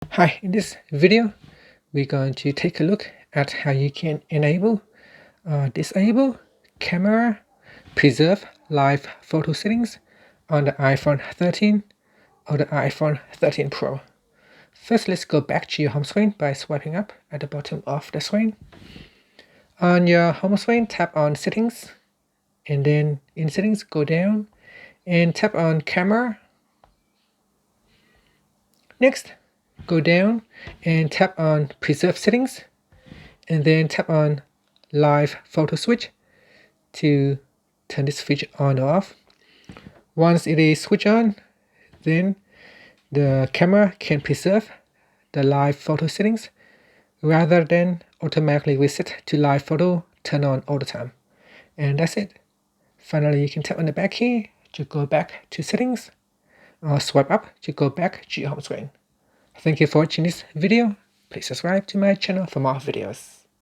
Hi, in this video, we're going to take a look at how you can enable, disable camera, preserve live photo settings on the iPhone 13 or the iPhone 13 Pro. First, let's go back to your home screen by swiping up at the bottom of the screen. On your home screen, tap on Settings, and then in Settings, go down and tap on Camera. Next, go down and tap on Preserve Settings, and then tap on Live Photo Switch to turn this feature on or off. Once it is switched on, then the camera can preserve the live photo settings rather than automatically reset to live photo turn on all the time. And that's it. Finally, you can tap on the back key to go back to settings, or swipe up to go back to your home screen. Thank you for watching this video. Please subscribe to my channel for more videos.